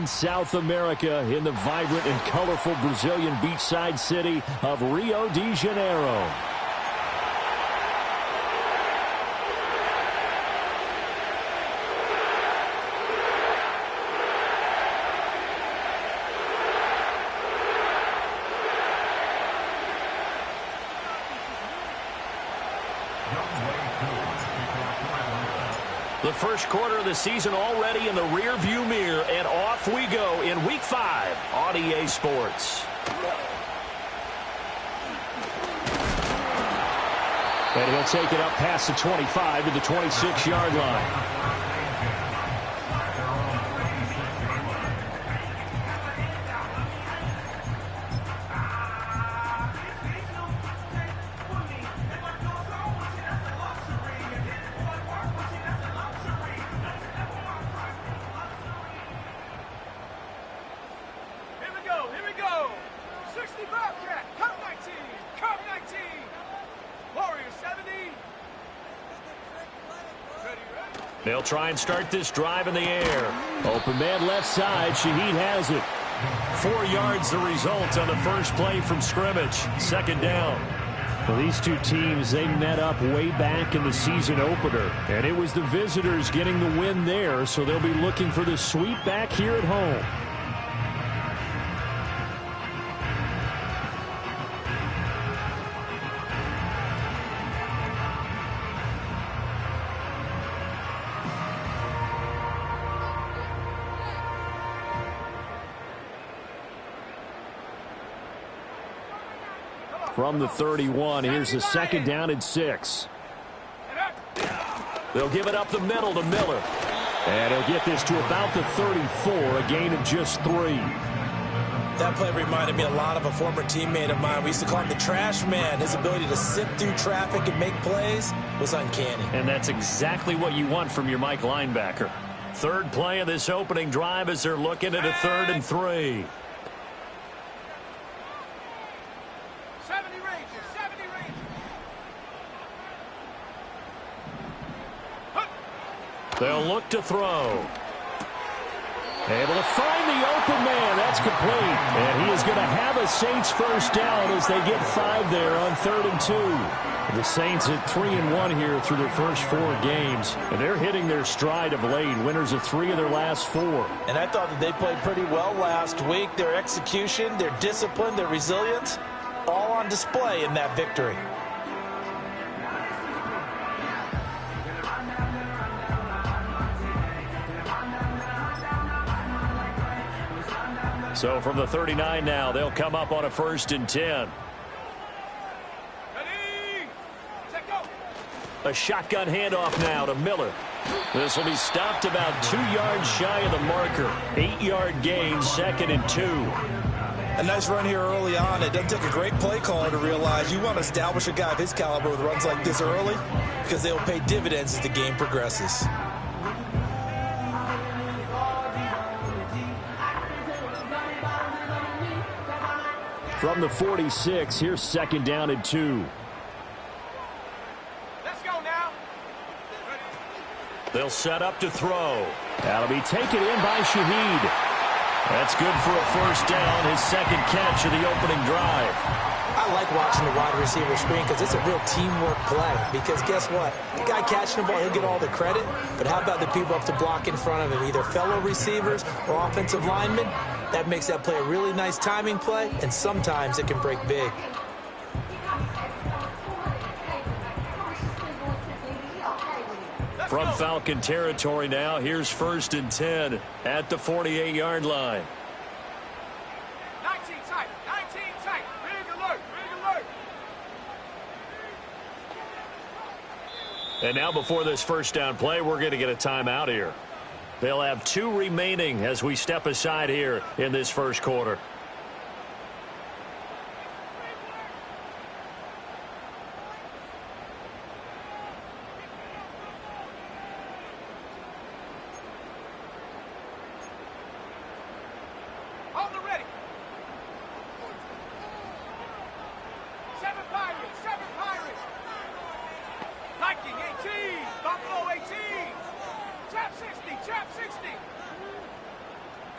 South America in the vibrant and colorful Brazilian beachside city of Rio de Janeiro. The first quarter of the season already in the rear-view mirror, and off we go in Week 5 on EA Sports. And he'll take it up past the 25 to the 26-yard line. They'll try and start this drive in the air. Open man left side. Shaheed has it. 4 yards the result on the first play from scrimmage. Second down. Well, these two teams, they met up way back in the season opener. And it was the visitors getting the win there, so they'll be looking for the sweep back here at home. From the 31, here's the second down and 6. They'll give it up the middle to Miller. And he'll get this to about the 34, a gain of just 3. That play reminded me a lot of a former teammate of mine. We used to call him the trash man. His ability to sift through traffic and make plays was uncanny. And that's exactly what you want from your Mike linebacker. Third play of this opening drive as they're looking at a 3rd and 3. They'll look to throw. Able to find the open man. That's complete. And he is going to have a Saints first down as they get 5 there on 3rd and 2. The Saints at 3-1 here through their first 4 games. And they're hitting their stride of late. Winners of 3 of their last 4. And I thought that they played pretty well last week. Their execution, their discipline, their resilience, all on display in that victory. So from the 39 now, they'll come up on a 1st and 10. A shotgun handoff now to Miller. This will be stopped about 2 yards shy of the marker. 8-yard gain, 2nd and 2. A nice run here early on. It doesn't take a great play caller to realize you want to establish a guy of his caliber with runs like this early because they will pay dividends as the game progresses. From the 46, here's 2nd down and 2. Let's go now. They'll set up to throw. That'll be taken in by Shaheed. That's good for a first down, his 2nd catch of the opening drive. I like watching the wide receiver screen because it's a real teamwork play. Because guess what? The guy catching the ball, he'll get all the credit. But how about the people up to block in front of him, either fellow receivers or offensive linemen? That makes that play a really nice timing play, and sometimes it can break big. From Falcon territory now, here's 1st and 10 at the 48-yard line. 19 tight, 19 tight. Big alert, big alert. And now before this first down play, we're going to get a timeout here. They'll have 2 remaining as we step aside here in this first quarter. Hold it ready. 7 Pirates, 7 Pirates. Viking 18, Buffalo 18. Trap 60, trap 60.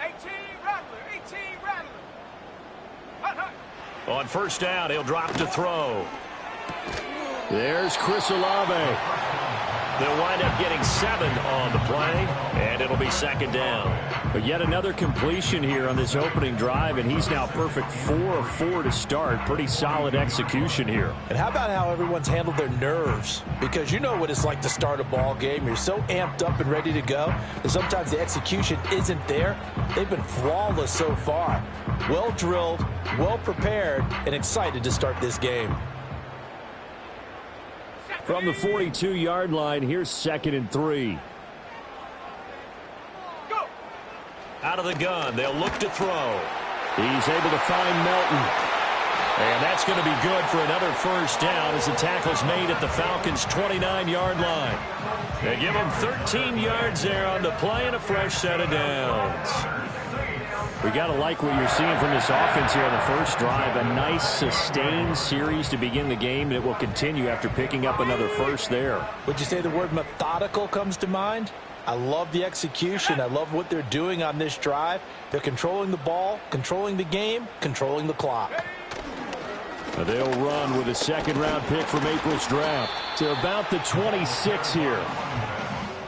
18. On first down, he'll drop to throw. There's Chris Olave. They'll wind up getting 7 on the play, and it'll be second down. But yet another completion here on this opening drive, and he's now perfect 4 of 4 to start. Pretty solid execution here. And how about how everyone's handled their nerves? Because you know what it's like to start a ball game. You're so amped up and ready to go that sometimes the execution isn't there. They've been flawless so far. Well drilled, well prepared, and excited to start this game. From the 42-yard line, here's 2nd and 3. Go. Out of the gun, they'll look to throw. He's able to find Melton. And that's going to be good for another first down as the tackle's made at the Falcons' 29-yard line. They give them 13 yards there on the play and a fresh set of downs. We got to like what you're seeing from this offense here on the first drive. A nice, sustained series to begin the game, and it will continue after picking up another first there. Would you say the word methodical comes to mind? I love the execution. I love what they're doing on this drive. They're controlling the ball, controlling the game, controlling the clock. They'll run with a second-round pick from April's draft to about the 26 here.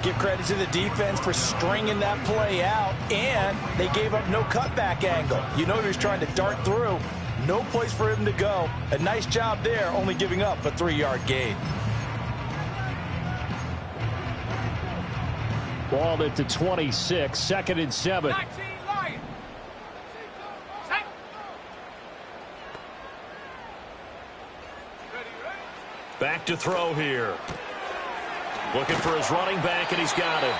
Give credit to the defense for stringing that play out, and they gave up no cutback angle. You know he was trying to dart through. No place for him to go. A nice job there, only giving up a 3-yard gain. Ball at the 26, 2nd and 7. 19 Lions. Set. Ready. Back to throw here. Looking for his running back, and he's got it.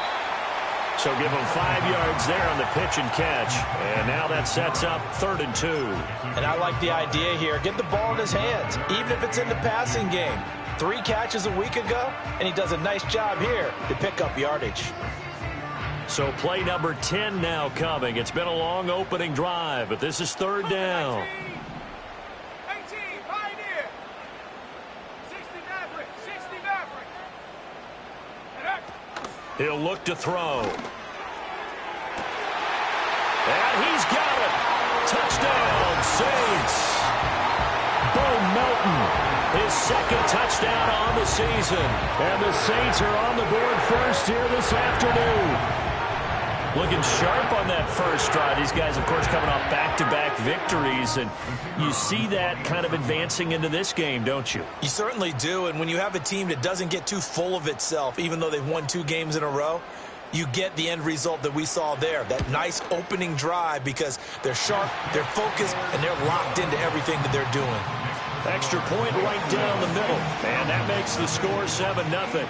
So give him 5 yards there on the pitch and catch. And now that sets up 3rd and 2. And I like the idea here. Get the ball in his hands, even if it's in the passing game. 3 catches a week ago, and he does a nice job here to pick up yardage. So play number 10 now coming. It's been a long opening drive, but this is 3rd down. 18 Pioneer. 60 Maverick. 60 Maverick. He'll look to throw. And he's got it. Touchdown, Saints. Bo Melton, his 2nd touchdown on the season. And the Saints are on the board first here this afternoon. Looking sharp on that first drive. These guys, of course, coming off back-to-back victories, and you see that kind of advancing into this game, don't you? You certainly do, and when you have a team that doesn't get too full of itself, even though they've won 2 games in a row, you get the end result that we saw there, that nice opening drive, because they're sharp, they're focused, and they're locked into everything that they're doing. Extra point right down the middle, and that makes the score 7-0.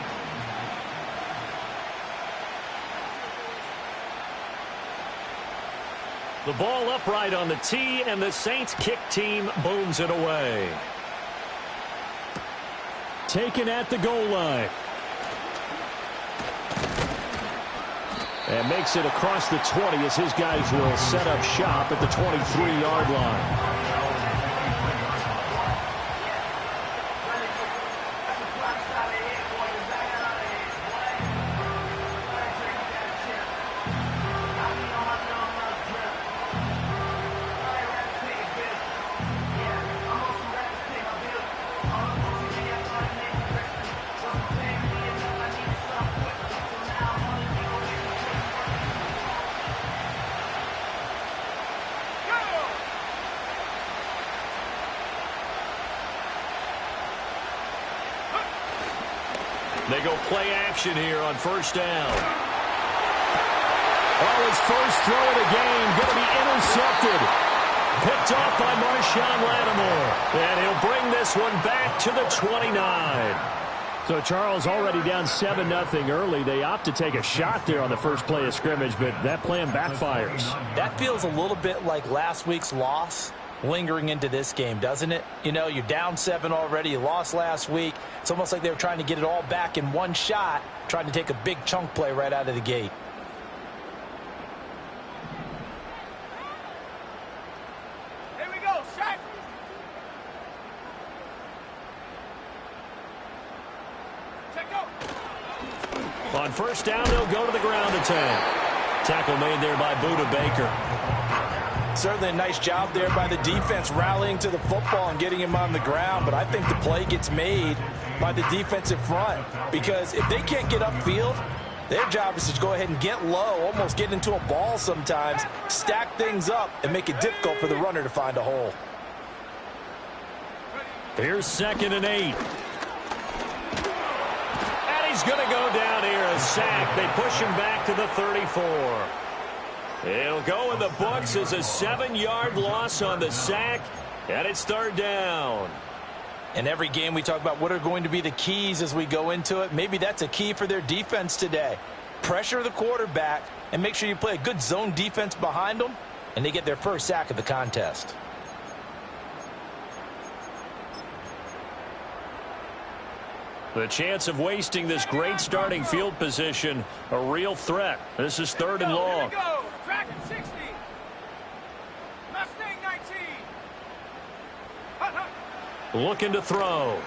The ball upright on the tee, and the Saints kick team booms it away. Taken at the goal line. And makes it across the 20 as his guys will set up shop at the 23-yard line. They go play action here on first down. Oh, his first throw of the game going to be intercepted. Picked off by Marshawn Lattimore. And he'll bring this one back to the 29. So Charles already down 7-0 early. They opt to take a shot there on the first play of scrimmage, but that plan backfires. That feels a little bit like last week's loss lingering into this game, doesn't it? You know, you're down 7 already. You lost last week. It's almost like they were trying to get it all back in one shot, trying to take a big chunk play right out of the gate. Here we go, set. Check go. On first down, they'll go to the ground attack. Tackle made there by Buda Baker. Certainly a nice job there by the defense rallying to the football and getting him on the ground, but I think the play gets made by the defensive front because if they can't get upfield, their job is to go ahead and get low, almost get into a ball sometimes, stack things up, and make it difficult for the runner to find a hole. Here's 2nd and 8. And he's going to go down here, a sack. They push him back to the 34. It'll go in the books as a 7-yard loss on the sack, and it's 3rd down. In every game we talk about what are going to be the keys as we go into it. Maybe that's a key for their defense today. Pressure the quarterback and make sure you play a good zone defense behind them, and they get their first sack of the contest. The chance of wasting this great starting field position, a real threat. This is 3rd and long. Here we go. Dragon 60. Mustang 19. Hut, hut. Looking to throw.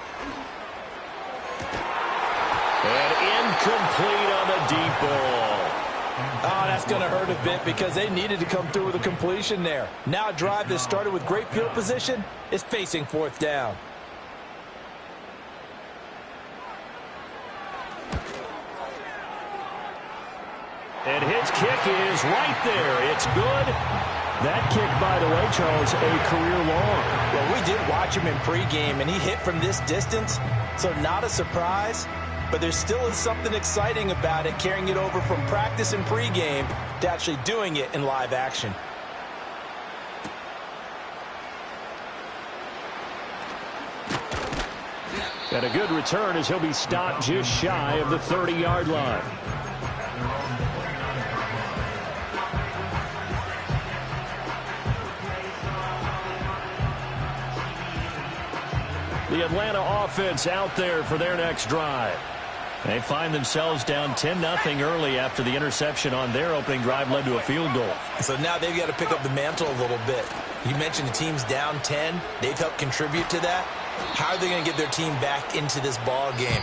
And incomplete on the deep ball. Oh, that's going to hurt a bit because they needed to come through with a completion there. Now a drive that started with great field position is facing 4th down. And his kick is right there. It's good. That kick, by the way, Charles, a career long. Well, we did watch him in pregame, and he hit from this distance, so not a surprise. But there still is something exciting about it, carrying it over from practice and pregame to actually doing it in live action. And a good return as he'll be stopped just shy of the 30-yard line. The Atlanta offense out there for their next drive. They find themselves down 10-0 early after the interception on their opening drive led to a field goal. So now they've got to pick up the mantle a little bit. You mentioned the team's down 10. They've helped contribute to that. How are they going to get their team back into this ball game?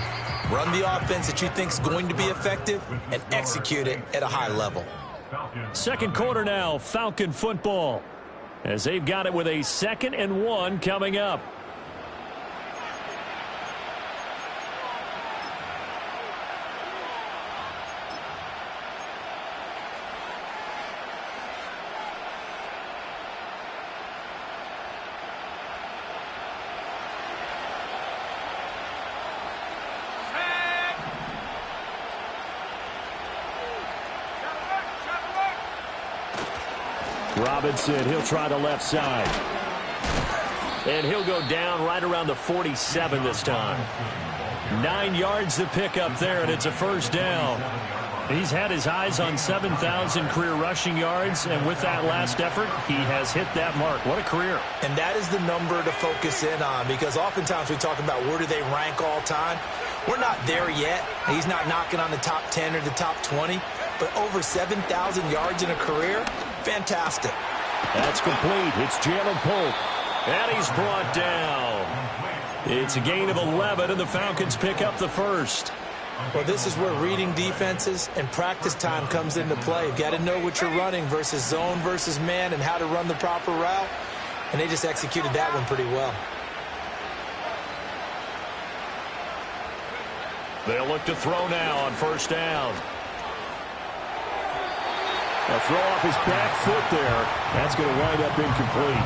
Run the offense that you think is going to be effective and execute it at a high level. 2nd quarter now, Falcon football, as they've got it with a 2nd and 1 coming up. Robinson, he'll try the left side. And he'll go down right around the 47 this time. 9 yards to pick up there, and it's a 1st down. He's had his eyes on 7,000 career rushing yards, and with that last effort, he has hit that mark. What a career. And that is the number to focus in on, because oftentimes we talk about where do they rank all time. We're not there yet. He's not knocking on the top 10 or the top 20, but over 7,000 yards in a career, fantastic. That's complete. It's Jalen Polk. And he's brought down. It's a gain of 11, and the Falcons pick up the 1st. Well, this is where reading defenses and practice time comes into play. You've got to know what you're running versus zone versus man and how to run the proper route. And they just executed that one pretty well. They'll look to throw now on 1st down. A throw off his back foot there. That's going to wind up incomplete.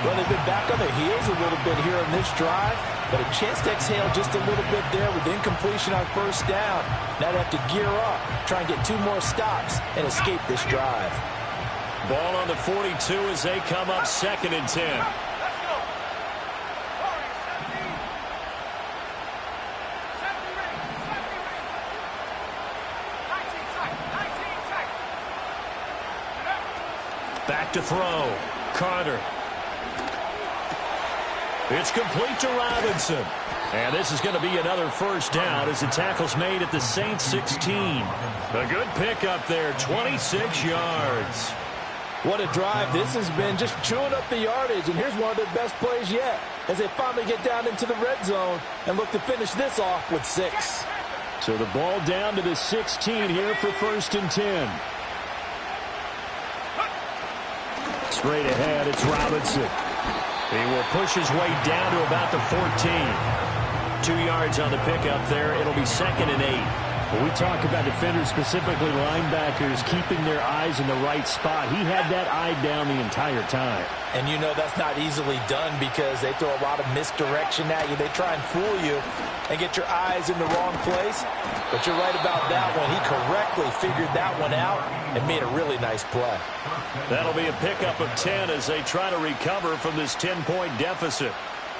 Well, they've been back on their heels a little bit here on this drive, but a chance to exhale just a little bit there with incompletion on 1st down. Now they have to gear up, try and get 2 more stops, and escape this drive. Ball on the 42 as they come up 2nd and 10. Back to throw. Carter. It's complete to Robinson. And this is going to be another 1st down as the tackle's made at the Saints 16. A good pickup there, 26 yards. What a drive this has been, just chewing up the yardage. And here's one of their best plays yet as they finally get down into the red zone and look to finish this off with 6. So the ball down to the 16 here for 1st and 10. straight ahead. It's Robinson. He will push his way down to about the 14. 2 yards on the pickup there. It'll be 2nd and 8. When we talk about defenders, specifically linebackers, keeping their eyes in the right spot, he had that eye down the entire time. And you know that's not easily done because they throw a lot of misdirection at you. They try and fool you and get your eyes in the wrong place. But you're right about that one. He correctly figured that one out and made a really nice play. That'll be a pickup of 10 as they try to recover from this 10-point deficit.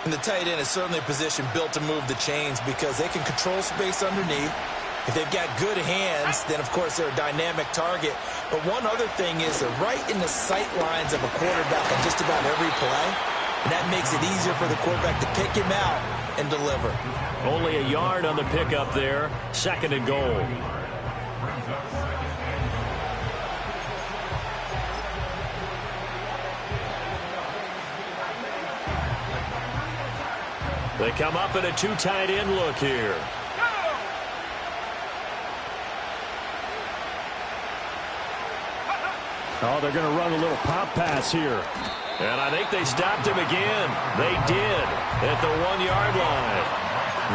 And the tight end is certainly a position built to move the chains because they can control space underneath. If they've got good hands, then, of course, they're a dynamic target. But one other thing is they're right in the sight lines of a quarterback on just about every play. And that makes it easier for the quarterback to pick him out and deliver. Only a yard on the pickup there. 2nd and goal. They come up in a 2 tight end look here. Oh, they're going to run a little pop pass here. And I think they stopped him again. They did at the 1-yard line.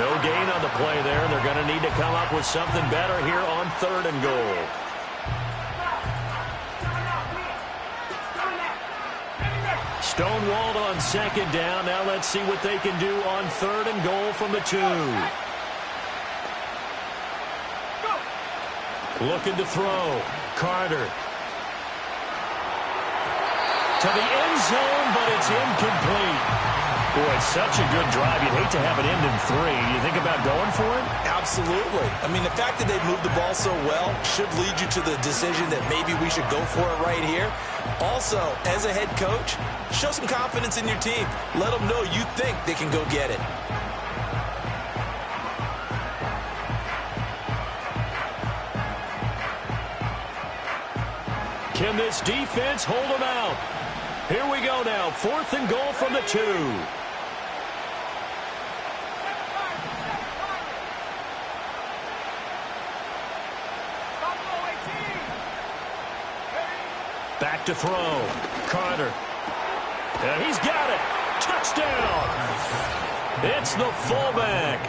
No gain on the play there. They're going to need to come up with something better here on 3rd and goal. Stonewalled on 2nd down. Now let's see what they can do on 3rd and goal from the 2. Looking to throw. Carter. To the end zone, but it's incomplete. Boy, such a good drive. You'd hate to have it end in 3. You think about going for it? Absolutely. I mean, the fact that they've moved the ball so well should lead you to the decision that maybe we should go for it right here. Also, as a head coach, show some confidence in your team. Let them know you think they can go get it. Can this defense hold them out? Here we go now. 4th and goal from the 2. Back to throw. Carter. And he's got it. Touchdown. It's the fullback.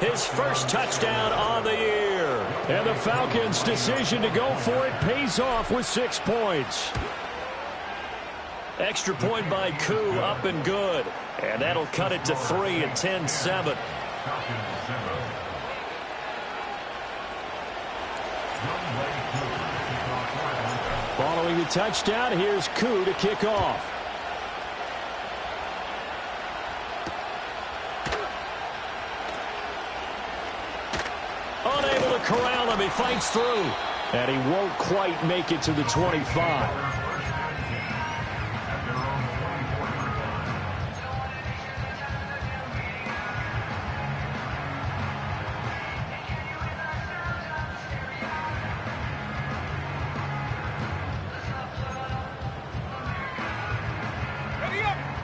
His first touchdown on the year. And the Falcons' decision to go for it pays off with 6 points. Extra point by Koo, up and good. And that'll cut it to 3 at 10-7. Following the touchdown, here's Koo to kick off. Unable to corral him. He fights through. And he won't quite make it to the 25.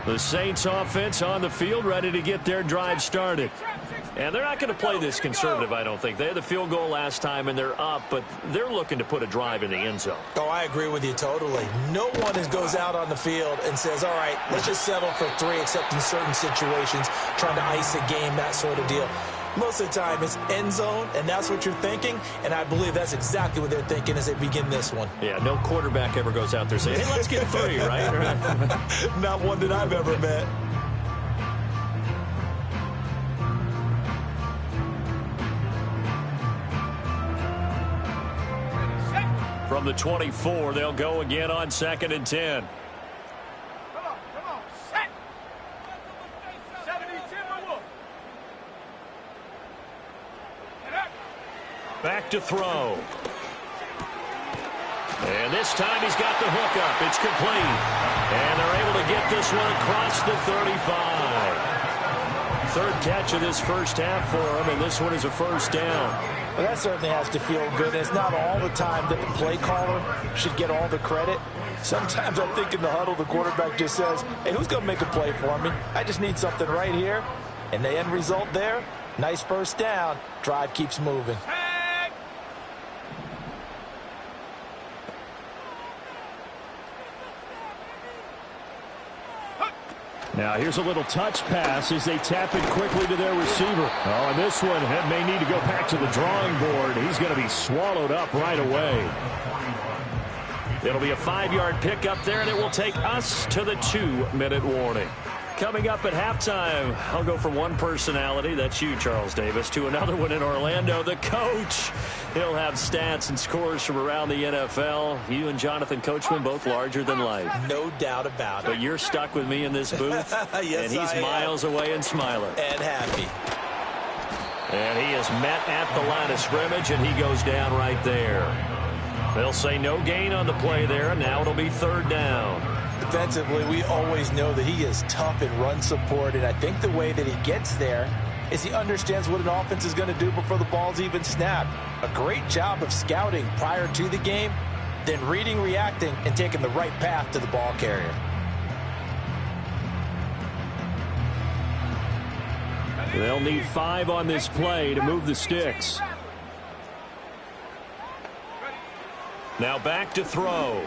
The Saints offense on the field, ready to get their drive started. And they're not going to play this conservative, I don't think. They had the field goal last time, and they're up, but they're looking to put a drive in the end zone. Oh, I agree with you totally. No one goes out on the field and says, all right, let's just settle for 3, except in certain situations, trying to ice a game, that sort of deal. Most of the time, it's end zone, and that's what you're thinking, and I believe that's exactly what they're thinking as they begin this one. Yeah, no quarterback ever goes out there saying, hey, let's get 3, right? Not one that I've ever met. From the 24, they'll go again on 2nd and 10. Come on, set. 72. Back to throw. And this time he's got the hook up. It's complete. And they're able to get this one across the 35. 3rd catch of this first half for him, and this one is a first down. Well, that certainly has to feel good. It's not all the time that the play caller should get all the credit. Sometimes I think in the huddle, the quarterback just says, hey, who's going to make a play for me? I just need something right here. And the end result there, nice first down. Drive keeps moving. Now here's a little touch pass as they tap it quickly to their receiver. Oh, and this one may need to go back to the drawing board. He's going to be swallowed up right away. It'll be a 5-yard pickup there, and it will take us to the 2-minute warning. Coming up at halftime, I'll go from one personality, that's you, Charles Davis, to another one in Orlando, the coach. He'll have stats and scores from around the NFL. You and Jonathan Coachman, both larger than life. No doubt about it. But you're stuck with me in this booth, yes, and he's miles away and smiling. And happy. And he is met at the line of scrimmage, and he goes down right there. They'll say no gain on the play there, and now it'll be 3rd down. Defensively, we always know that he is tough in run support, and I think the way that he gets there is he understands what an offense is going to do before the ball's even snapped. A great job of scouting prior to the game, then reading, reacting, and taking the right path to the ball carrier. They'll need 5 on this play to move the sticks. Now back to throw.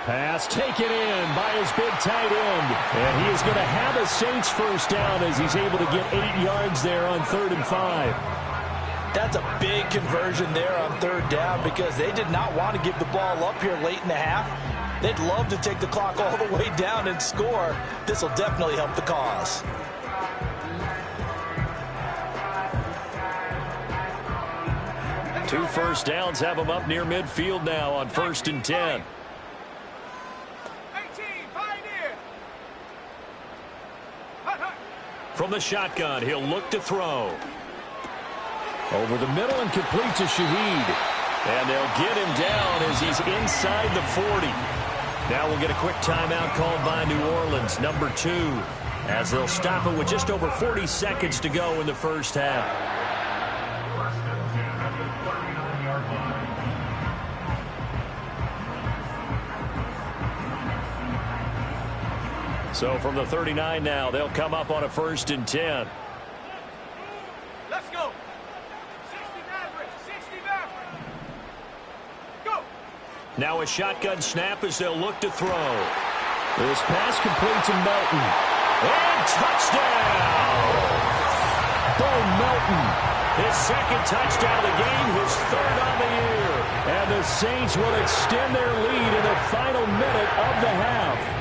Pass taken in by his big tight end. And he is going to have a Saints first down as he's able to get 8 yards there on 3rd and 5. That's a big conversion there on 3rd down because they did not want to give the ball up here late in the half. They'd love to take the clock all the way down and score. This will definitely help the cause. Two first downs have them up near midfield now on 1st and 10. From the shotgun, he'll look to throw. Over the middle and complete to Shaheed. And they'll get him down as he's inside the 40. Now we'll get a quick timeout called by New Orleans, number 2, as they'll stop it with just over 40 seconds to go in the first half. So from the 39 now, they'll come up on a 1st and 10. Let's go. 60 Maverick. 60 Maverick. Go. Now a shotgun snap as they'll look to throw. This pass complete to Melton. And touchdown! Bo Melton. His 2nd touchdown of the game, his 3rd on the year. And the Saints will extend their lead in the final minute of the half.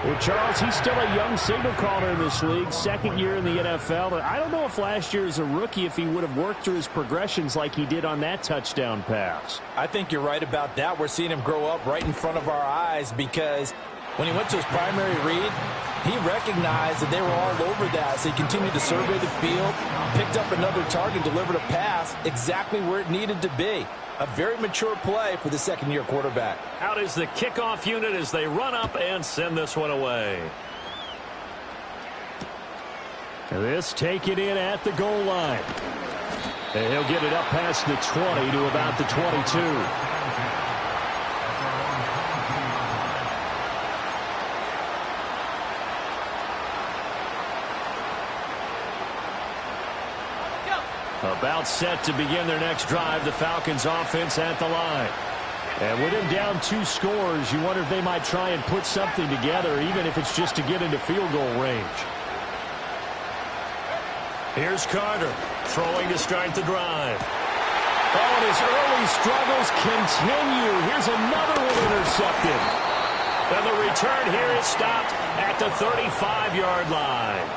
Well, Charles, he's still a young signal caller in this league, 2nd year in the NFL. But I don't know if last year as a rookie, if he would have worked through his progressions like he did on that touchdown pass. I think you're right about that. We're seeing him grow up right in front of our eyes because when he went to his primary read, he recognized that they were all over that. So he continued to survey the field, picked up another target, delivered a pass exactly where it needed to be. A very mature play for the 2nd-year quarterback. Out is the kickoff unit as they run up and send this one away. This taken in at the goal line. And he'll get it up past the 20 to about the 22. About set to begin their next drive, the Falcons offense at the line. And with him down 2 scores, you wonder if they might try and put something together, even if it's just to get into field goal range. Here's Carter, throwing to start the drive. Oh, and his early struggles continue. Here's another one intercepted. And the return here is stopped at the 35-yard line.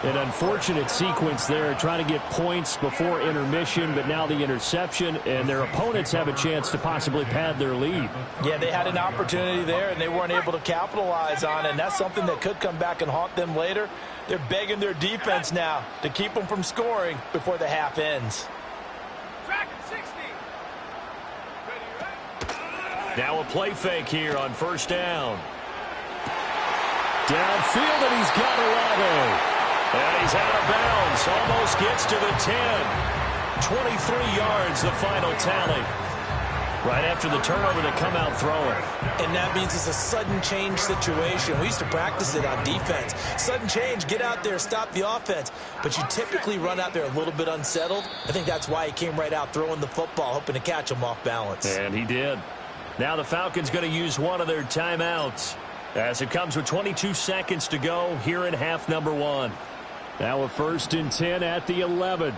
An unfortunate sequence there, trying to get points before intermission, but now the interception, and their opponents have a chance to possibly pad their lead. Yeah, they had an opportunity there, and they weren't able to capitalize on it, and that's something that could come back and haunt them later. They're begging their defense now to keep them from scoring before the half ends. Track 60. Ready. Now a play fake here on 1st down. Downfield, and he's got Olave. And he's out of bounds. Almost gets to the 10. 23 yards, the final tally. Right after the turnover to come out throwing. And that means it's a sudden change situation. We used to practice it on defense. Sudden change, get out there, stop the offense. But you typically run out there a little bit unsettled. I think that's why he came right out throwing the football, hoping to catch him off balance. And he did. Now the Falcons going to use one of their timeouts as it comes with 22 seconds to go here in half number 1. Now a 1st and 10 at the 11.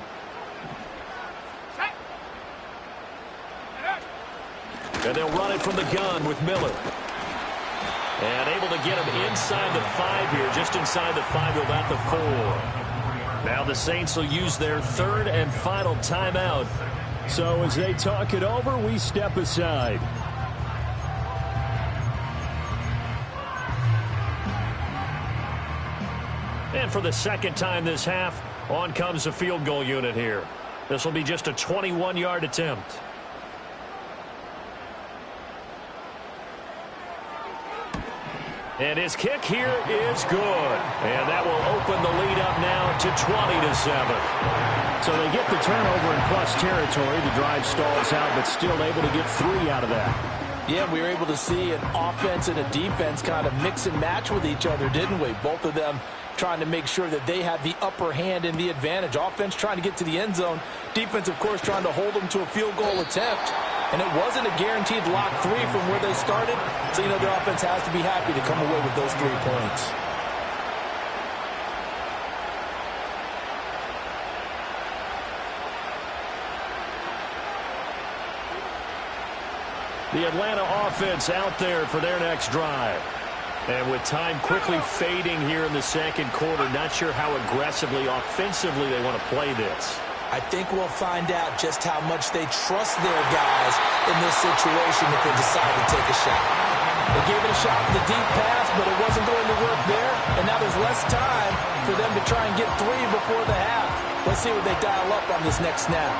And they'll run it from the gun with Miller. And able to get him inside the 5 here, just inside the 5 to about the 4. Now the Saints will use their 3rd and final timeout. So as they talk it over, we step aside. And for the 2nd time this half, on comes the field goal unit here. This will be just a 21-yard attempt. And his kick here is good. And that will open the lead up now to 20-7. So they get the turnover in plus territory. The drive stalls out, but still able to get 3 out of that. Yeah, we were able to see an offense and a defense kind of mix and match with each other, didn't we? Both of them trying to make sure that they had the upper hand and the advantage. Offense trying to get to the end zone. Defense, of course, trying to hold them to a field goal attempt. And it wasn't a guaranteed lock 3 from where they started. So, the offense has to be happy to come away with those 3 points. The Atlanta offense out there for their next drive. And with time quickly fading here in the 2nd quarter, not sure how aggressively, offensively they want to play this. I think we'll find out just how much they trust their guys in this situation if they decide to take a shot. They gave it a shot with the deep pass, but it wasn't going to work there. And now there's less time for them to try and get 3 before the half. Let's see what they dial up on this next snap.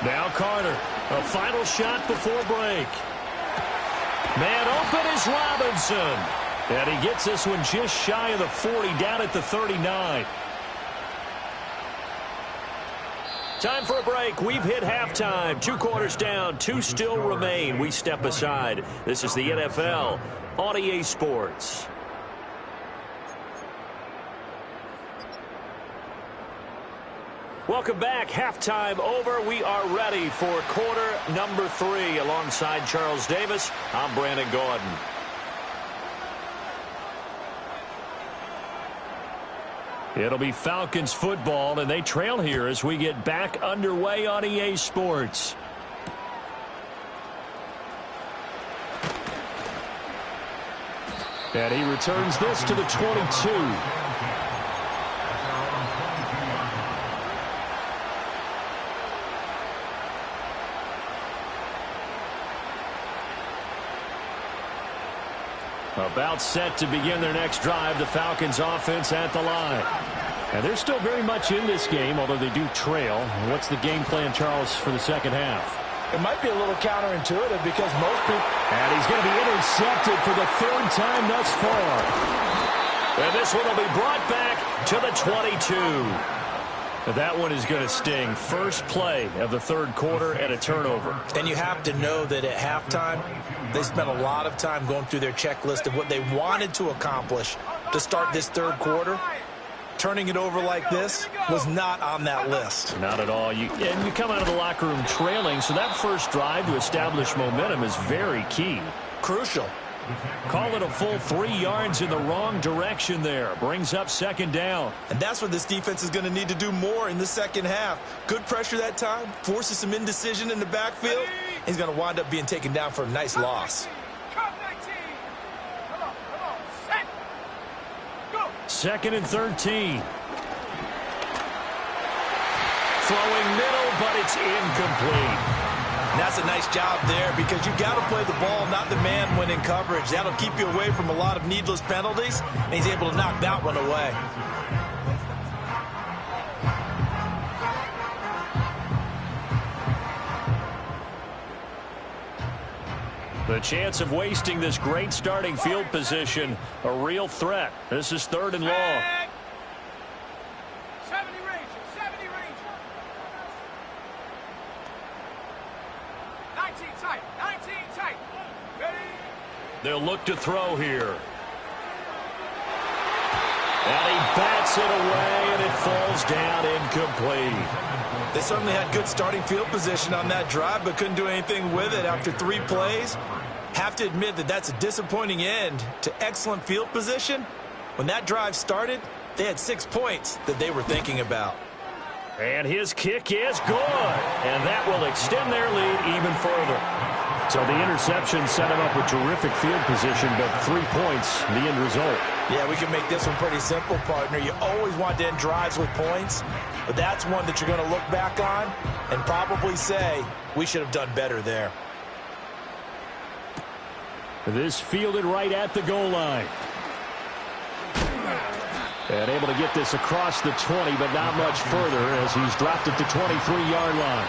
Now Carter, a final shot before break. Man open is Robinson. And he gets this one just shy of the 40, down at the 39. Time for a break. We've hit halftime. 2 quarters down, 2 still remain. We step aside. This is the NFL on EA Sports. Welcome back. Halftime over. We are ready for quarter number 3. Alongside Charles Davis, I'm Brandon Gordon. It'll be Falcons football, and they trail here as we get back underway on EA Sports. And he returns this to the 22. About set to begin their next drive, the Falcons offense at the line. And they're still very much in this game, although they do trail. What's the game plan, Charles, for the 2nd half? It might be a little counterintuitive because most people... And he's going to be intercepted for the 3rd time thus far. And this one will be brought back to the 22. That one is going to sting. First play of the 3rd quarter and a turnover. And you have to know that at halftime, they spent a lot of time going through their checklist of what they wanted to accomplish to start this 3rd quarter. Turning it over like this was not on that list. Not at all. And you come out of the locker room trailing, so that first drive to establish momentum is very key. Crucial. Call it a full 3 yards in the wrong direction there. Brings up 2nd down. And that's what this defense is going to need to do more in the 2nd half. Good pressure that time. Forces some indecision in the backfield. He's going to wind up being taken down for a nice loss. Set. 2nd and 13. Throwing middle, but it's incomplete. And that's a nice job there because you got to play the ball, not the man when in coverage. That'll keep you away from a lot of needless penalties, and he's able to knock that one away. The chance of wasting this great starting field position, a real threat. This is 3rd and long. 70 Ranger, 70 Ranger. 19 tight, 19 tight. Ready? They'll look to throw here. And he bats it away, and it falls down incomplete. They certainly had good starting field position on that drive, but couldn't do anything with it after 3 plays. Have to admit that that's a disappointing end to excellent field position. When that drive started, they had 6 points that they were thinking about. And his kick is good. And that will extend their lead even further. So the interception set him up with terrific field position, but 3 points, the end result. Yeah, we can make this one pretty simple, partner. You always want to end drives with points, but that's one that you're going to look back on and probably say, we should have done better there. This fielded right at the goal line. And able to get this across the 20, but not much further as he's dropped at the 23-yard line.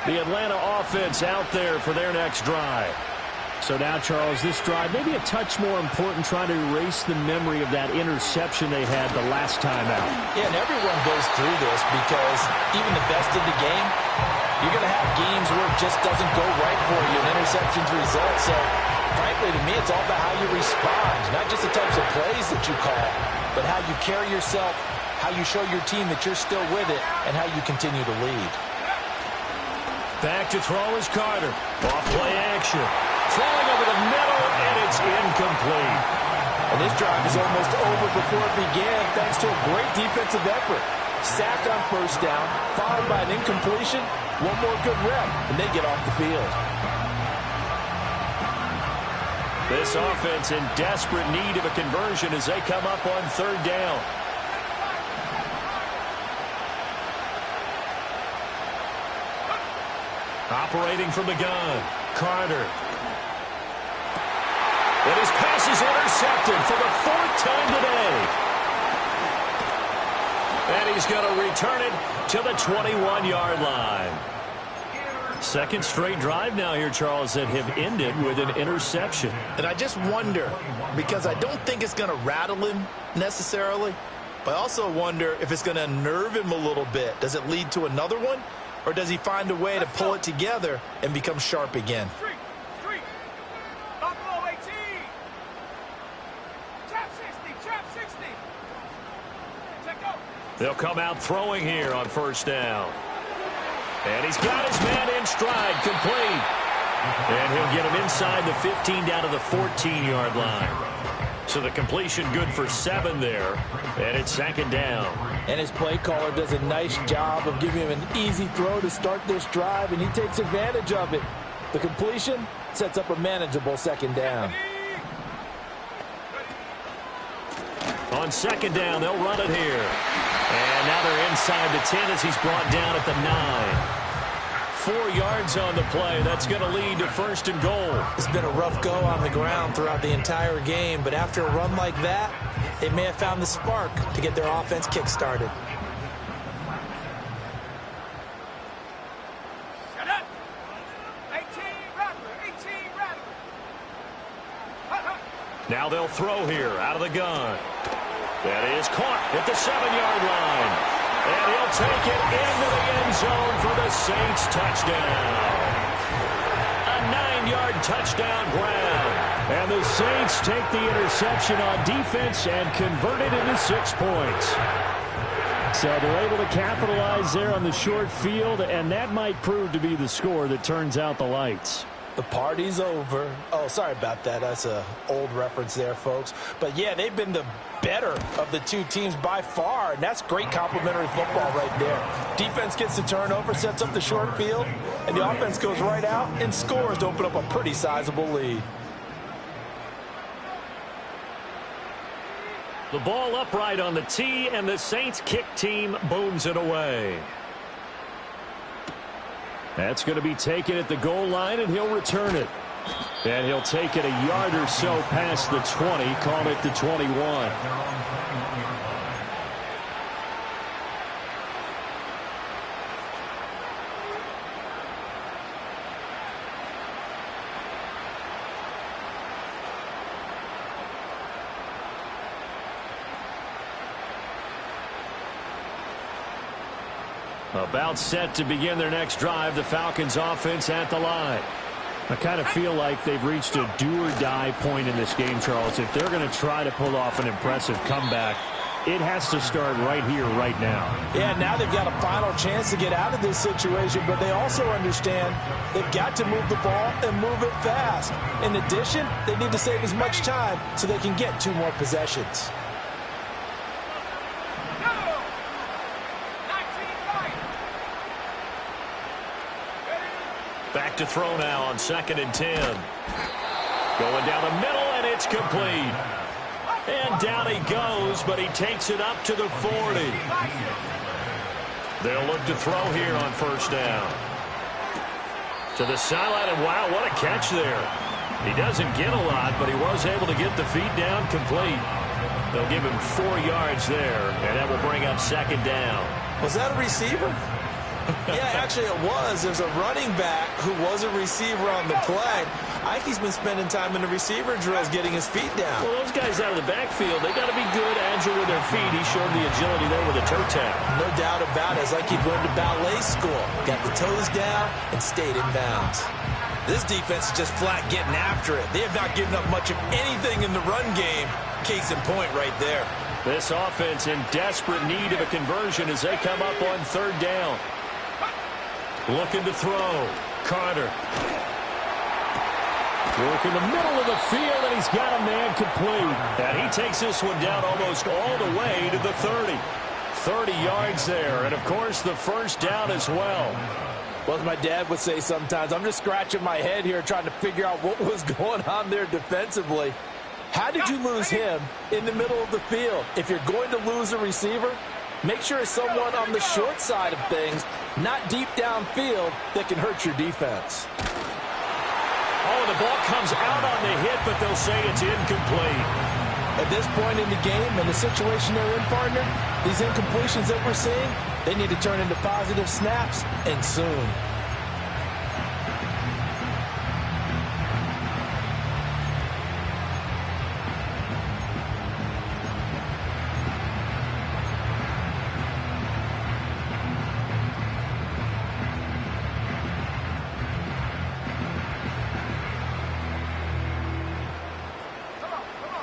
The Atlanta offense out there for their next drive. So now, Charles, this drive maybe a touch more important, trying to erase the memory of that interception they had the last time out. Yeah, and everyone goes through this because even the best in the game, you're going to have games where it just doesn't go right for you, and interceptions result. So, frankly, to me, it's all about how you respond, not just the types of plays that you call, but how you carry yourself, how you show your team that you're still with it, and how you continue to lead. Back to throw is Carter. Off play action. Throwing over the middle, and it's incomplete. And this drive is almost over before it began thanks to a great defensive effort. Sack on 1st down, followed by an incompletion. One more good rep, and they get off the field. This offense in desperate need of a conversion as they come up on 3rd down. Operating from the gun, Carter. And his pass is intercepted for the 4th time today. And he's going to return it to the 21-yard line. 2nd straight drive now here, Charles, that have ended with an interception. And I just wonder, because I don't think it's going to rattle him necessarily, but I also wonder if it's going to unnerve him a little bit. Does it lead to another one? Or does he find a way to pull it together and become sharp again? Street. Buffalo 18. Trap 60, trap 60. Check go. They'll come out throwing here on 1st down. And he's got his man in stride, complete. And he'll get him inside the 15 down to the 14-yard line. So the completion good for 7 there. And it's 2nd down. And his play caller does a nice job of giving him an easy throw to start this drive, and he takes advantage of it. The completion sets up a manageable 2nd down. On 2nd down, they'll run it here. And now they're inside the 10 as he's brought down at the 9. 4 yards on the play. That's going to lead to 1st and goal. It's been a rough go on the ground throughout the entire game, but after a run like that, they may have found the spark to get their offense kick-started. Shut up. 18 Rattler. Now they'll throw here out of the gun. That is caught at the 7-yard line. And he'll take it into the end zone for the Saints touchdown. A 9-yard touchdown grab. And the Saints take the interception on defense and convert it into 6 points. So they're able to capitalize there on the short field, and that might prove to be the score that turns out the lights. The party's over. Oh, sorry about that. That's an old reference there, folks. But, yeah, they've been the better of the 2 teams by far, and that's great complimentary football right there. Defense gets the turnover, sets up the short field, and the offense goes right out and scores to open up a pretty sizable lead. The ball upright on the tee, and the Saints kick team booms it away. That's going to be taken at the goal line, and he'll return it. And he'll take it a yard or so past the 20, call it the 21. About set to begin their next drive. The Falcons offense at the line. I kind of feel like they've reached a do-or-die point in this game, Charles. If they're going to try to pull off an impressive comeback, it has to start right here, right now. Yeah, now they've got a final chance to get out of this situation, but they also understand they've got to move the ball and move it fast. In addition, they need to save as much time so they can get 2 more possessions. Back to throw now on 2nd and 10. Going down the middle, and it's complete. And down he goes, but he takes it up to the 40. They'll look to throw here on 1st down. To the sideline, and wow, what a catch there. He doesn't get a lot, but he was able to get the feet down complete. They'll give him 4 yards there, and that will bring up 2nd down. Was that a receiver? Yeah, actually it was. There's a running back who was a receiver on the play. I think he's been spending time in the receiver drills getting his feet down. Well, those guys out of the backfield, they got to be good, agile with their feet. He showed the agility there with a toe tap. No doubt about it. It's like he'd went to ballet school. Got the toes down and stayed in bounds. This defense is just flat getting after it. They have not given up much of anything in the run game. Case in point right there. This offense in desperate need of a conversion as they come up on 3rd down. Looking to throw. Carter. Working the middle of the field, and he's got a man complete. And he takes this one down almost all the way to the 30. 30 yards there, and of course the 1st down as well. Well, as my dad would say sometimes, I'm just scratching my head here trying to figure out what was going on there defensively. How did you lose him in the middle of the field? If you're going to lose a receiver, make sure it's someone on the short side of things, not deep downfield, that can hurt your defense. Oh, the ball comes out on the hit, but they'll say it's incomplete. At this point in the game, and the situation they're in, partner, these incompletions that we're seeing, they need to turn into positive snaps, and soon.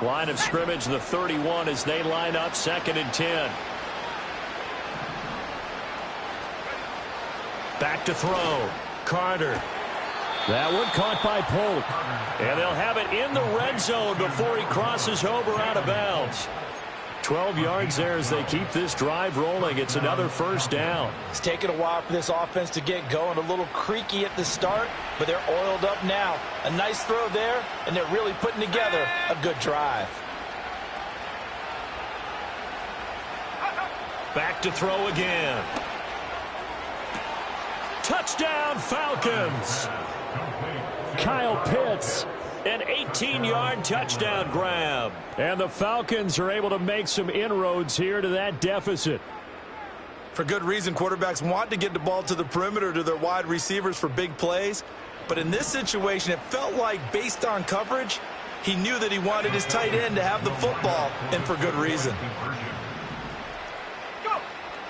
Line of scrimmage, the 31, as they line up 2nd and 10. Back to throw. Carter. That one caught by Polk. And they'll have it in the red zone before he crosses over out of bounds. 12 yards there as they keep this drive rolling. It's another 1st down. It's taken a while for this offense to get going. A little creaky at the start, but they're oiled up now. A nice throw there, and they're really putting together a good drive. Back to throw again. Touchdown, Falcons. Kyle Pitts. An 18-yard touchdown grab. And the Falcons are able to make some inroads here to that deficit. For good reason, quarterbacks want to get the ball to the perimeter to their wide receivers for big plays. But in this situation, it felt like, based on coverage, he knew that he wanted his tight end to have the football, and for good reason.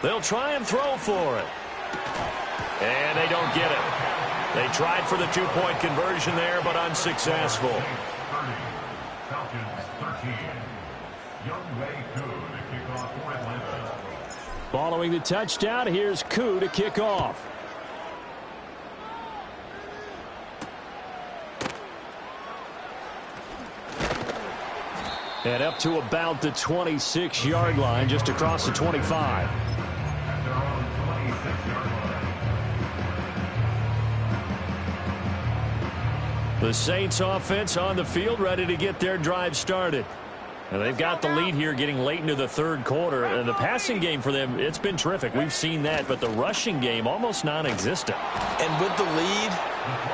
They'll try and throw for it. And they don't get it. They tried for the 2-point conversion there, but unsuccessful. Following the touchdown, here's Koo to kick off. And up to about the 26-yard line, just across the 25. The Saints offense on the field, ready to get their drive started. And they've got the lead here getting late into the third quarter. And the passing game for them, it's been terrific. We've seen that, but the rushing game almost non-existent. And with the lead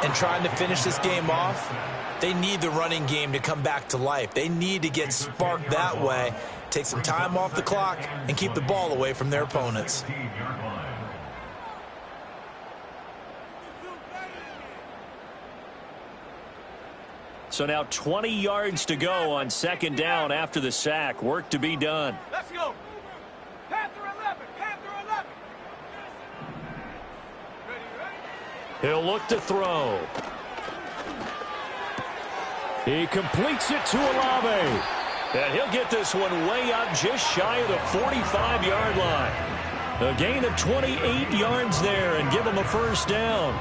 and trying to finish this game off, they need the running game to come back to life. They need to get sparked that way, take some time off the clock, and keep the ball away from their opponents. So now 20 yards to go on second down after the sack. Work to be done. Let's go. Panther 11. Panther 11. Ready, ready? He'll look to throw. He completes it to Olave. And he'll get this one way up just shy of the 45-yard line. A gain of 28 yards there and give him a first down.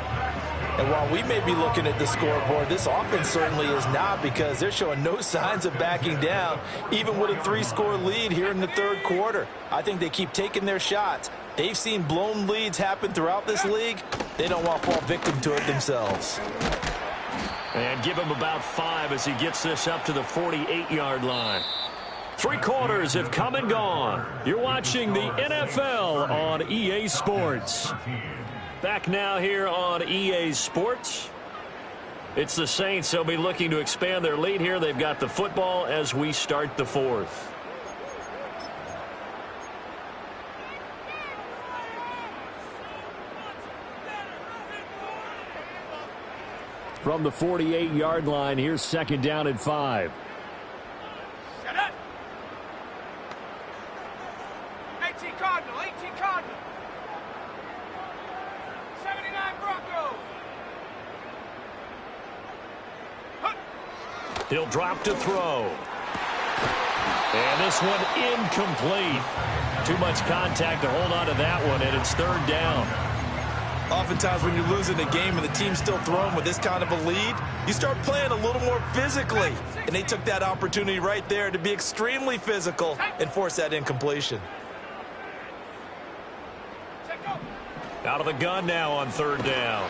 And while we may be looking at the scoreboard, this offense certainly is not, because they're showing no signs of backing down, even with a 3-score lead here in the third quarter. I think they keep taking their shots. They've seen blown leads happen throughout this league. They don't want to fall victim to it themselves. And give him about 5 as he gets this up to the 48-yard line. 3 quarters have come and gone. You're watching the NFL on EA Sports. Back now here on EA Sports. It's the Saints. They'll be looking to expand their lead here. They've got the football as we start the fourth. From the 48-yard line, here's second down and 5. Set up. 18 Cardinal. 18 Cardinal. 79 Broncos. He'll drop to throw. And this one incomplete. Too much contact to hold on to that one, and it's third down. Oftentimes when you're losing a game and the team's still throwing with this kind of a lead, you start playing a little more physically. And they took that opportunity right there to be extremely physical and force that incompletion. Out of the gun now on third down.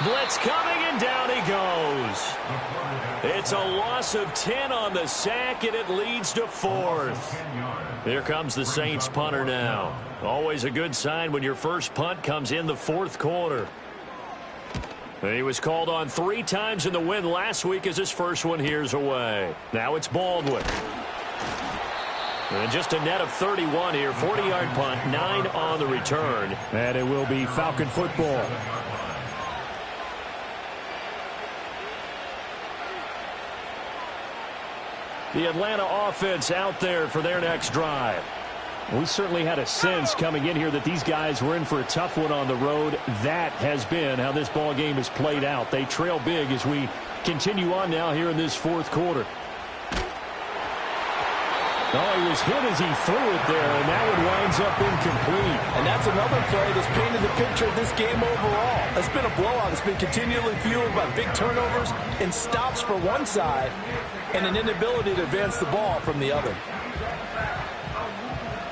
Blitz coming, and down he goes. It's a loss of 10 on the sack, and it leads to fourth. Here comes the Saints punter now. Always a good sign when your first punt comes in the fourth quarter. He was called on 3 times in the win last week as his first one here's away. Now it's Baldwin. And just a net of 31 here. 40-yard punt, 9 on the return. And it will be Falcon football. The Atlanta offense out there for their next drive. We certainly had a sense coming in here that these guys were in for a tough one on the road. That has been how this ball game has played out. They trail big as we continue on now here in this fourth quarter. Oh, he was hit as he threw it there, and that one winds up incomplete. And that's another play that's painted the picture of this game overall. It's been a blowout. It's been continually fueled by big turnovers and stops for one side and an inability to advance the ball from the other.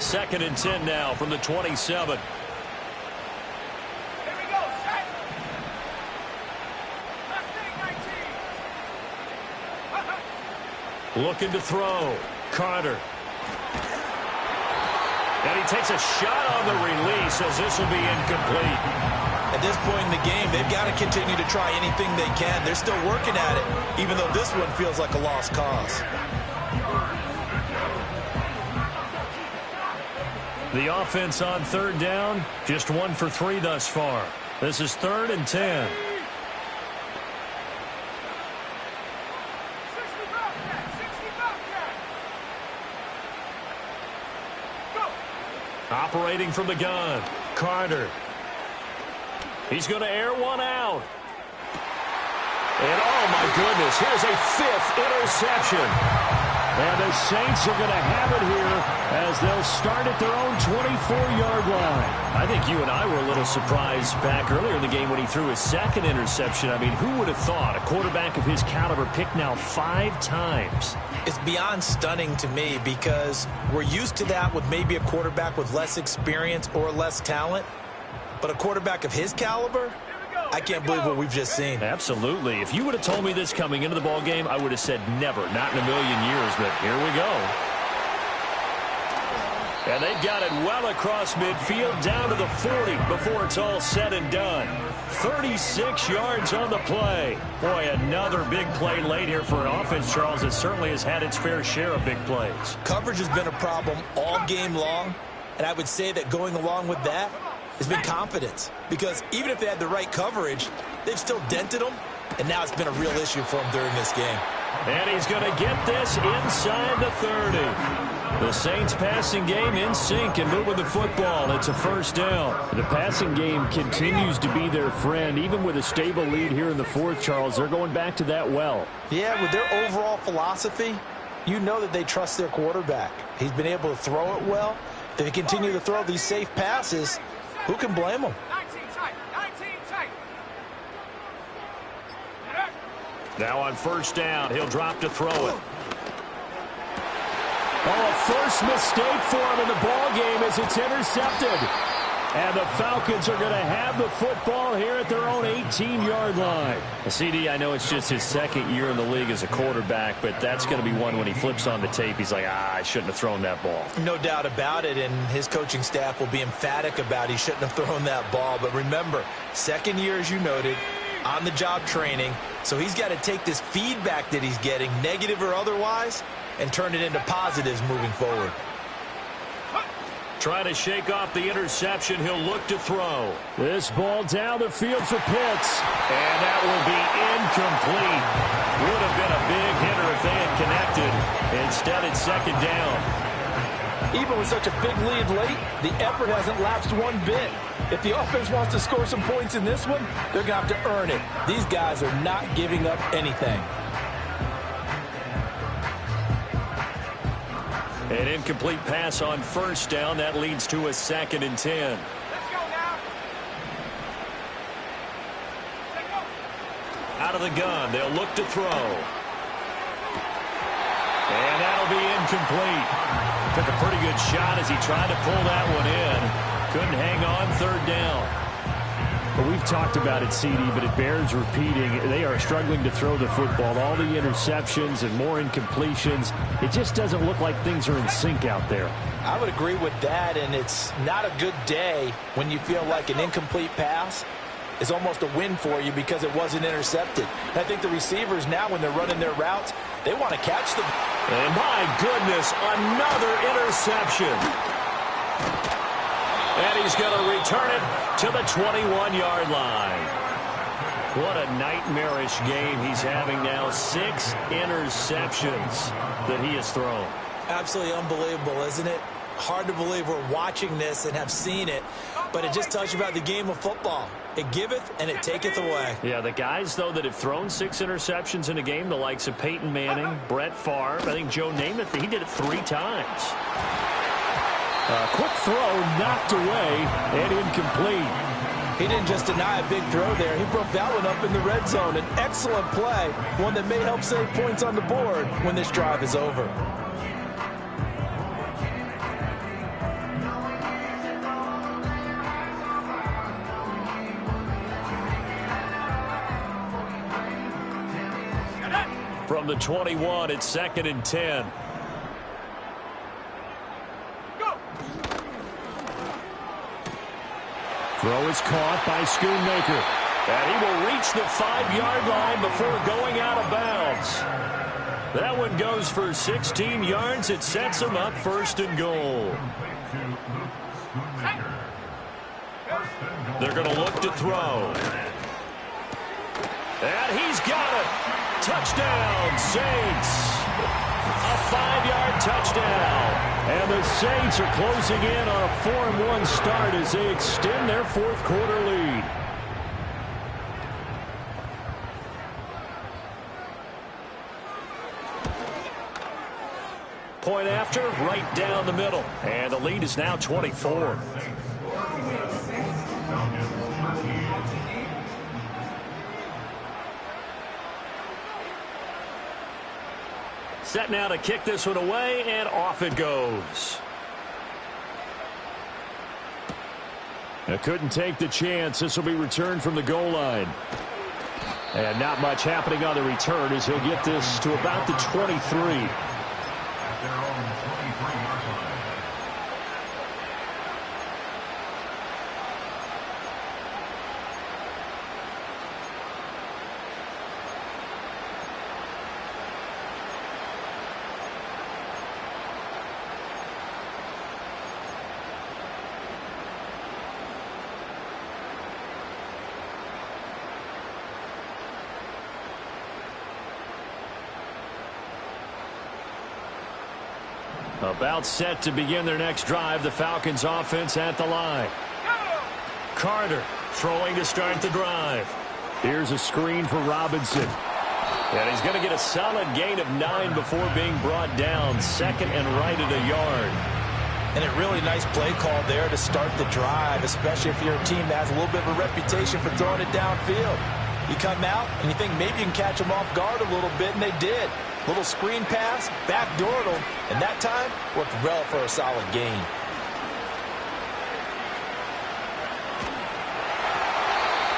Second and 10 now from the 27. Here we go. Set. Last thing, 19. Looking to throw. Carter. And he takes a shot on the release as this will be incomplete. At this point in the game, they've got to continue to try anything they can. They're still working at it, even though this one feels like a lost cause. The offense on third down, just 1 for 3 thus far. This is 3rd and 10. Operating from the gun, Carter. He's going to air one out. And, oh, my goodness, here's a 5th interception. And the Saints are going to have it here as they'll start at their own 24-yard line. I think you and I were a little surprised back earlier in the game when he threw his 2nd interception. I mean, who would have thought a quarterback of his caliber picked now 5 times? It's beyond stunning to me because we're used to that with maybe a quarterback with less experience or less talent. But a quarterback of his caliber, I can't believe what we've just seen. Absolutely. If you would have told me this coming into the ball game, I would have said never, not in a million years, but here we go. And they've got it well across midfield down to the 40 before it's all said and done. 36 yards on the play. Boy, another big play late here for an offense, Charles, that certainly has had its fair share of big plays. Coverage has been a problem all game long, and I would say that going along with that has been confidence. Because even if they had the right coverage, they've still dented them, and now it's been a real issue for them during this game. And he's going to get this inside the 30. The Saints passing game in sync and moving the football. It's a first down. The passing game continues to be their friend. Even with a stable lead here in the fourth, Charles, they're going back to that well. Yeah, with their overall philosophy, you know that they trust their quarterback. He's been able to throw it well. If they continue to throw these safe passes, who can blame them? 19 tight. 19 tight. Now on first down, he'll drop to throw it. Oh, a first mistake for him in the ball game as it's intercepted. And the Falcons are going to have the football here at their own 18-yard line. CD, I know it's just his second year in the league as a quarterback, but that's going to be one when he flips on the tape. He's like, I shouldn't have thrown that ball. No doubt about it, and his coaching staff will be emphatic about he shouldn't have thrown that ball. But remember, second year, as you noted, on-the-job training. So he's got to take this feedback that he's getting, negative or otherwise, and turn it into positives moving forward. Trying to shake off the interception. He'll look to throw. This ball down the field for Pitts. And that will be incomplete. Would have been a big hitter if they had connected. Instead, it's second down. Even with such a big lead late, the effort hasn't lapsed one bit. If the offense wants to score some points in this one, they're going to have to earn it. These guys are not giving up anything. An incomplete pass on first down. That leads to a 2nd and 10. Let's go now. Let's go. Out of the gun, they'll look to throw. And that'll be incomplete. Took a pretty good shot as he tried to pull that one in. Couldn't hang on, third down. Well, we've talked about it, CD, but it bears repeating. They are struggling to throw the football. All the interceptions and more incompletions. It just doesn't look like things are in sync out there. I would agree with that, and it's not a good day when you feel like an incomplete pass is almost a win for you because it wasn't intercepted. And I think the receivers now, when they're running their routes, they want to catch them. And my goodness, another interception. And he's going to return it to the 21-yard line. What a nightmarish game he's having now. 6 interceptions that he has thrown. Absolutely unbelievable, isn't it? Hard to believe we're watching this and have seen it, but it just tells you about the game of football. It giveth and it taketh away. Yeah, the guys, though, that have thrown 6 interceptions in a game, the likes of Peyton Manning, Brett Favre, I think Joe Namath, he did it 3 times. Quick throw knocked away and incomplete. He didn't just deny a big throw there. He broke that one up in the red zone. An excellent play, one that may help save points on the board when this drive is over. From the 21, it's 2nd and 10. Throw is caught by Schoonmaker. And he will reach the 5-yard line before going out of bounds. That one goes for 16 yards. It sets him up 1st and goal. They're going to look to throw. And he's got it. Touchdown, Saints. A 5-yard touchdown. And the Saints are closing in on a 4-1 start as they extend their 4th quarter lead. Point after, right down the middle. And the lead is now 24. Set now to kick this one away, and off it goes. Couldn't take the chance. This will be returned from the goal line. And not much happening on the return as he'll get this to about the 23. About set to begin their next drive. The Falcons offense at the line. Carter throwing to start the drive. Here's a screen for Robinson. And he's going to get a solid gain of 9 before being brought down. Second and right at a yard. And a really nice play call there to start the drive, especially if you're a team that has a little bit of a reputation for throwing it downfield. You come out and you think maybe you can catch them off guard a little bit, and they did. Little screen pass, backdoored them, and that time worked well for a solid gain.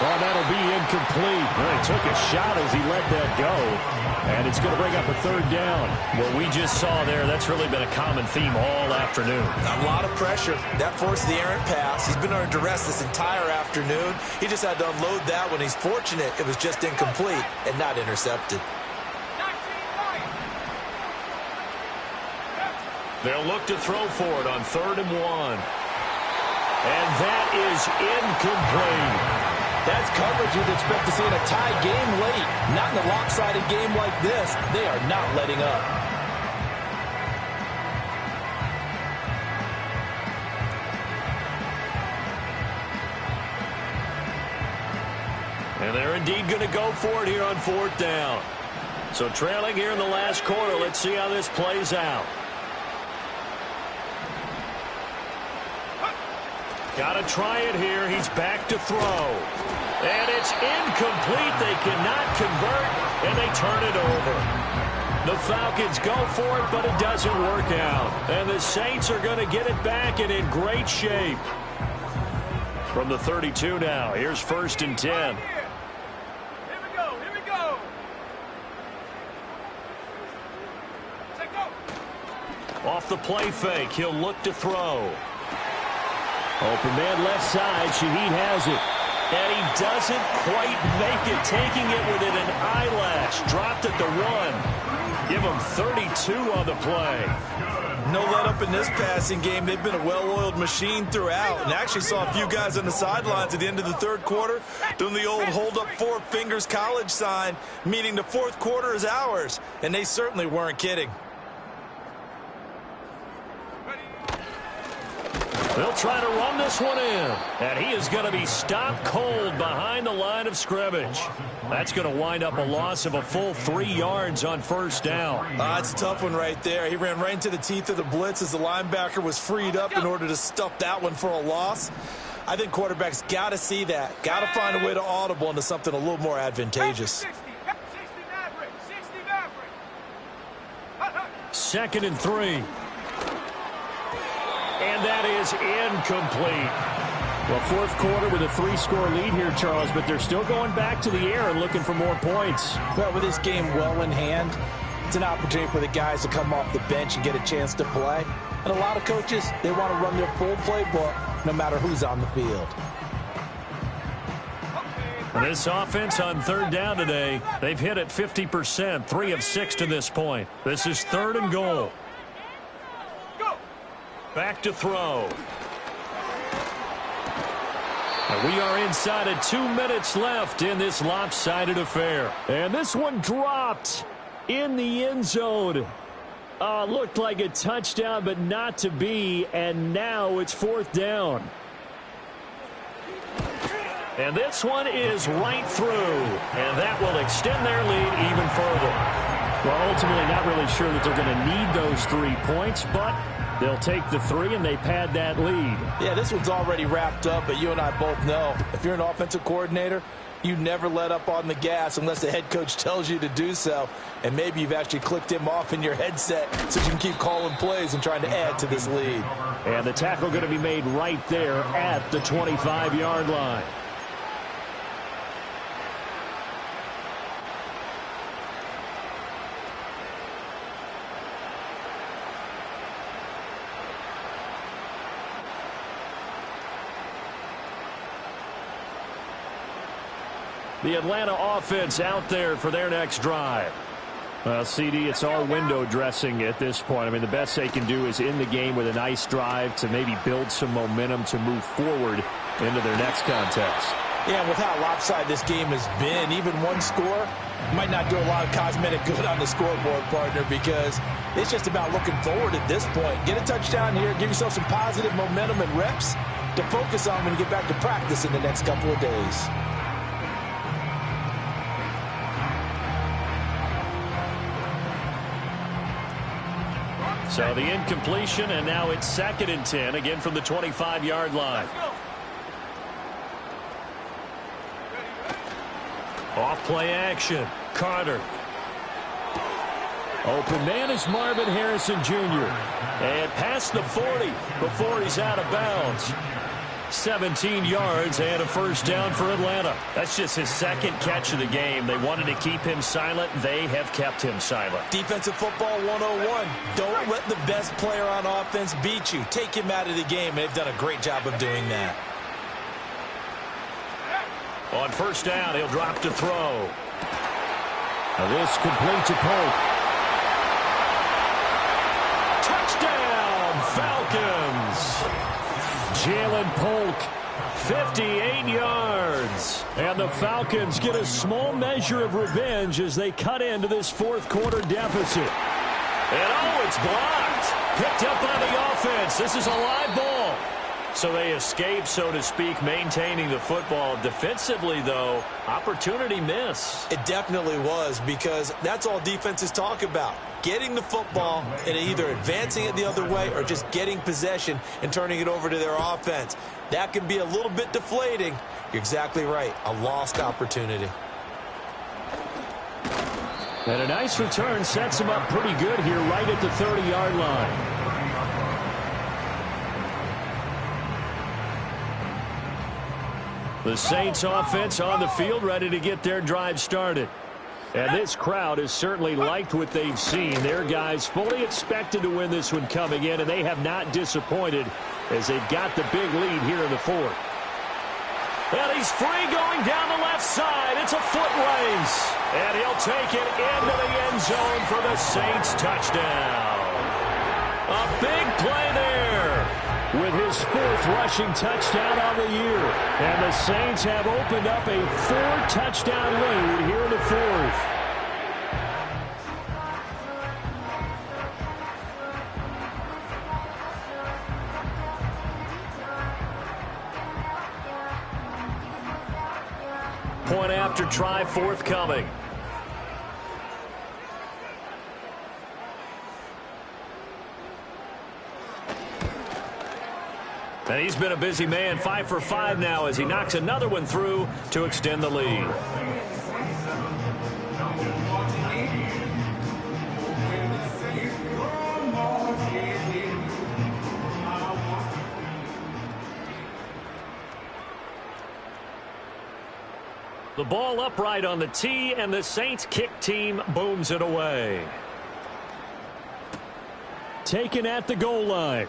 Oh, that'll be incomplete. Well, he took a shot as he let that go, and it's going to bring up a third down. What we just saw there, that's really been a common theme all afternoon. A lot of pressure. That forced the errant pass. He's been under duress this entire afternoon. He just had to unload that one. He's fortunate it was just incomplete and not intercepted. They'll look to throw for it on 3rd and 1. And that is incomplete. That's coverage you'd expect to see in a tie game late. Not in a lopsided game like this. They are not letting up. And they're indeed going to go for it here on 4th down. So trailing here in the last quarter. Let's see how this plays out. Got to try it here. He's back to throw. And it's incomplete. They cannot convert, and they turn it over. The Falcons go for it, but it doesn't work out. And the Saints are going to get it back and in great shape. From the 32 now, here's 1st and 10. Here we go. Here we go. Take go. Off the play fake, he'll look to throw. Open man left side. Shaheed has it. And he doesn't quite make it, taking it within an eyelash. Dropped at the 1. Give him 32 on the play. No let up in this passing game. They've been a well-oiled machine throughout. And actually saw a few guys on the sidelines at the end of the 3rd quarter doing the old hold up 4 fingers college sign, meaning the 4th quarter is ours. And they certainly weren't kidding. They'll try to run this one in. And he is going to be stopped cold behind the line of scrimmage. That's going to wind up a loss of a full 3 yards on 1st down. That's a tough one right there. He ran right into the teeth of the blitz as the linebacker was freed up in order to stuff that one for a loss. I think quarterbacks got to see that. Got to find a way to audible into something a little more advantageous. 60 Maverick. 2nd and 3. And that is incomplete. Well, 4th quarter with a 3-score lead here, Charles, but they're still going back to the air and looking for more points. Well, with this game well in hand, it's an opportunity for the guys to come off the bench and get a chance to play. And a lot of coaches, they want to run their full playbook no matter who's on the field. This offense on 3rd down today, they've hit it 50%, 3 of 6 to this point. This is 3rd and goal. Back to throw. And we are inside of 2 minutes left in this lopsided affair. And this one dropped in the end zone. Looked like a touchdown, but not to be. And now it's 4th down. And this one is right through. And that will extend their lead even further. Well, ultimately not really sure that they're going to need those 3 points, but they'll take the 3 and they pad that lead. Yeah, this one's already wrapped up, but you and I both know if you're an offensive coordinator, You never let up on the gas unless the head coach tells you to do so. And maybe you've actually clicked him off in your headset so you can keep calling plays and trying to add to this lead. And the tackle going to be made right there at the 25-yard line. The Atlanta offense out there for their next drive. Well, CD, it's all window dressing at this point. I mean, the best they can do is in the game with a nice drive to maybe build some momentum to move forward into their next contest. Yeah, with how lopsided this game has been, even one score might not do a lot of cosmetic good on the scoreboard, partner, because it's just about looking forward at this point. Get a touchdown here, give yourself some positive momentum and reps to focus on when you get back to practice in the next couple of days. So the incompletion, and now it's 2nd and 10, again from the 25-yard line. Off play action. Carter. Open man is Marvin Harrison Jr. And past the 40 before he's out of bounds. 17 yards and a first down for Atlanta. That's just his 2nd catch of the game. They wanted to keep him silent. They have kept him silent. Defensive football 101. Don't let the best player on offense beat you. Take him out of the game, and they've done a great job of doing that. On first down, he'll drop to throw. Now this complete to Polk. Touchdown, Falcons! Jalen Polk, 58 yards. and the Falcons get a small measure of revenge as they cut into this fourth quarter deficit. And oh, it's blocked. Picked up by the offense. This is a live ball. So they escape, so to speak, maintaining the football. Defensively, though, opportunity miss. It definitely was, because that's all defenses talk about. Getting the football and either advancing it the other way or just getting possession and turning it over to their offense. That can be a little bit deflating. You're exactly right. A lost opportunity. And a nice return sets him up pretty good here right at the 30-yard line. The Saints offense on the field, ready to get their drive started. And this crowd has certainly liked what they've seen. Their guys fully expected to win this one coming in, and they have not disappointed as they've got the big lead here in the fourth. And he's free going down the left side. It's a foot race. And he'll take it into the end zone for the Saints touchdown. A big play there. With his fourth rushing touchdown on the year. And the Saints have opened up a 4-touchdown lead here in the fourth. Point after try forthcoming. And he's been a busy man, 5 for 5 now as he knocks another one through to extend the lead. The ball upright on the tee, and the Saints kick team booms it away. Taken at the goal line.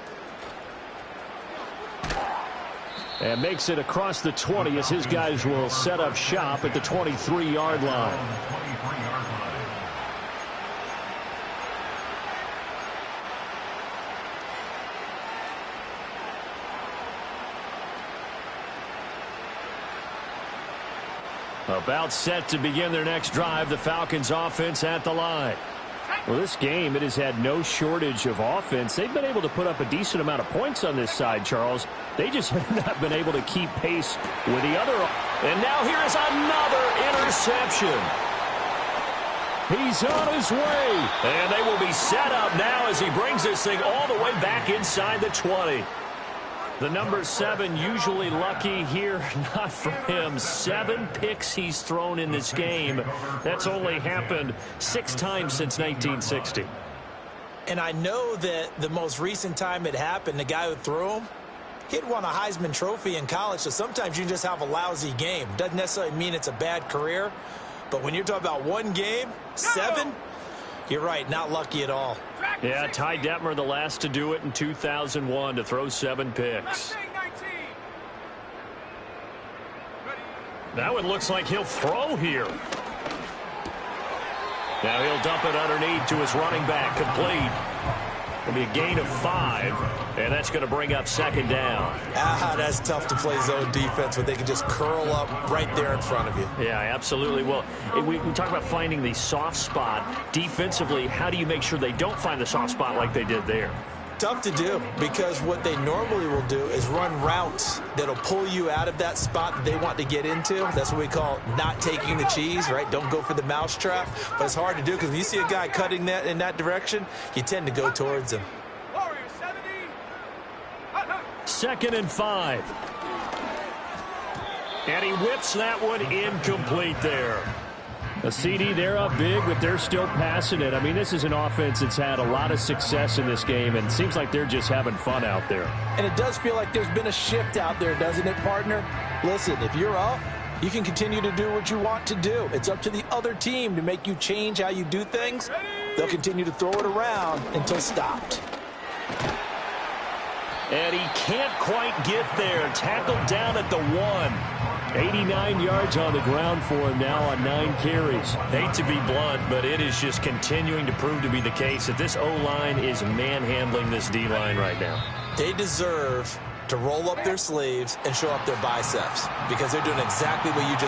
And makes it across the 20 as his guys will set up shop at the 23-yard line. About set to begin their next drive, the Falcons offense at the line. Well, this game, it has had no shortage of offense. They've been able to put up a decent amount of points on this side, Charles. They just have not been able to keep pace with the other. And now here is another interception. He's on his way. And they will be set up now as he brings this thing all the way back inside the 20. The number 7 usually lucky here, not for him. 7 picks he's thrown in this game. That's only happened 6 times since 1960. And I know that the most recent time it happened, the guy who threw him, he'd won a Heisman Trophy in college, so sometimes you just have a lousy game. Doesn't necessarily mean it's a bad career, but when you're talking about one game, 7, you're right, not lucky at all. Yeah, Ty Detmer, the last to do it in 2001, to throw 7 picks. That one looks like he'll throw here. Now he'll dump it underneath to his running back, complete. It'll be a gain of 5, and that's going to bring up 2nd down. That's tough to play zone defense when they can just curl up right there in front of you. Yeah, absolutely. Well, we talk about finding the soft spot. Defensively, how do you make sure they don't find the soft spot like they did there? Tough to do, because what they normally will do is run routes that'll pull you out of that spot that they want to get into. That's what we call not taking the cheese, right? Don't go for the mousetrap. But it's hard to do because when you see a guy cutting that in that direction, you tend to go towards him. 2nd and 5. And he whips that one incomplete there. A CD, they're up big, but they're still passing it. I mean, this is an offense that's had a lot of success in this game, and it seems like they're just having fun out there. And it does feel like there's been a shift out there, doesn't it, partner? Listen, if you're up, you can continue to do what you want to do. It's up to the other team to make you change how you do things. They'll continue to throw it around until stopped. And he can't quite get there. Tackled down at the 1. 89 yards on the ground for him now on 9 carries. Hate to be blunt, but it is just continuing to prove to be the case that this O-line is manhandling this D-line right now. They deserve to roll up their sleeves and show up their biceps because they're doing exactly what you just